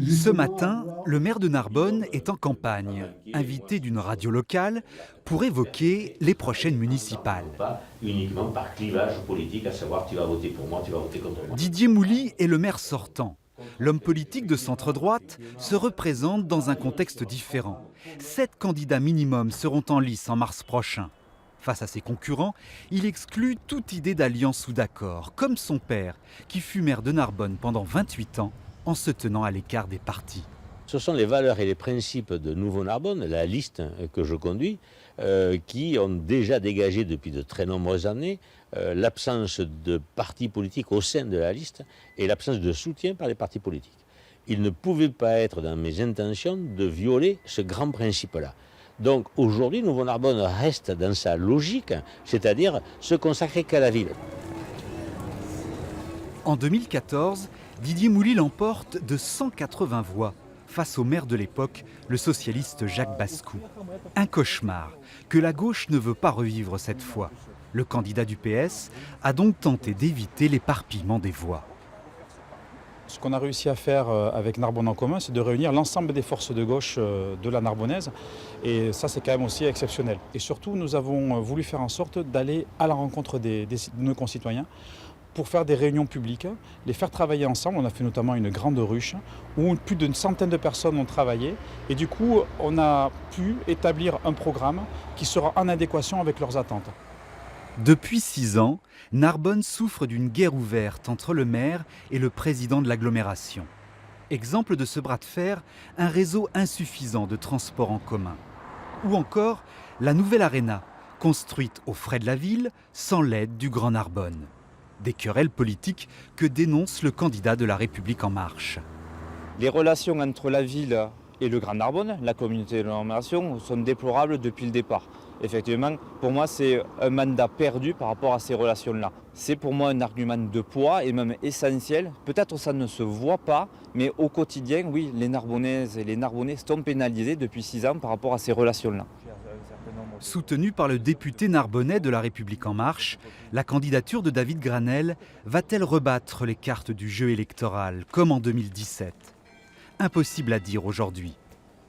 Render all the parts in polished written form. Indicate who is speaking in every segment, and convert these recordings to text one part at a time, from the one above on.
Speaker 1: Ce matin, le maire de Narbonne est en campagne, invité d'une radio locale pour évoquer les prochaines municipales.
Speaker 2: Pas uniquement par clivage politique, à savoir tu vas voter pour moi, tu vas voter contre moi.
Speaker 1: Didier Mouly est le maire sortant. L'homme politique de centre-droite se représente dans un contexte différent. 7 candidats minimum seront en lice en mars prochain. Face à ses concurrents, il exclut toute idée d'alliance ou d'accord, comme son père, qui fut maire de Narbonne pendant 28 ans, en se tenant à l'écart des partis.
Speaker 2: Ce sont les valeurs et les principes de Nouveau Narbonne, la liste que je conduis, qui ont déjà dégagé depuis de très nombreuses années l'absence de partis politiques au sein de la liste et l'absence de soutien par les partis politiques. Il ne pouvait pas être dans mes intentions de violer ce grand principe-là. Donc aujourd'hui, Nouveau Narbonne reste dans sa logique, c'est-à-dire se consacrer qu'à la ville.
Speaker 1: En 2014, Didier Mouly l'emporte de 180 voix face au maire de l'époque, le socialiste Jacques Bascou. Un cauchemar que la gauche ne veut pas revivre cette fois. Le candidat du PS a donc tenté d'éviter l'éparpillement des voix.
Speaker 3: Ce qu'on a réussi à faire avec Narbonne en commun, c'est de réunir l'ensemble des forces de gauche de la Narbonnaise. Et ça, c'est quand même aussi exceptionnel. Et surtout, nous avons voulu faire en sorte d'aller à la rencontre de nos concitoyens pour faire des réunions publiques, les faire travailler ensemble. On a fait notamment une grande ruche où plus d'une centaine de personnes ont travaillé. Et du coup, on a pu établir un programme qui sera en adéquation avec leurs attentes.
Speaker 1: Depuis 6 ans, Narbonne souffre d'une guerre ouverte entre le maire et le président de l'agglomération. Exemple de ce bras de fer, un réseau insuffisant de transports en commun. Ou encore la nouvelle Arena, construite aux frais de la ville, sans l'aide du Grand Narbonne. Des querelles politiques que dénonce le candidat de La République En Marche.
Speaker 4: Les relations entre la ville et le Grand Narbonne, la communauté de l'agglomération, sont déplorables depuis le départ. Effectivement, pour moi, c'est un mandat perdu par rapport à ces relations-là. C'est pour moi un argument de poids et même essentiel. Peut-être ça ne se voit pas, mais au quotidien, oui, les Narbonnaises et les Narbonnais sont pénalisés depuis 6 ans par rapport à ces relations-là.
Speaker 1: Soutenue par le député narbonnais de La République En Marche, la candidature de David Granel va-t-elle rebattre les cartes du jeu électoral, comme en 2017 ? Impossible à dire aujourd'hui.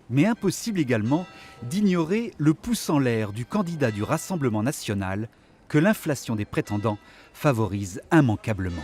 Speaker 1: Mais impossible également d'ignorer le pouce en l'air du candidat du Rassemblement national que l'inflation des prétendants favorise immanquablement.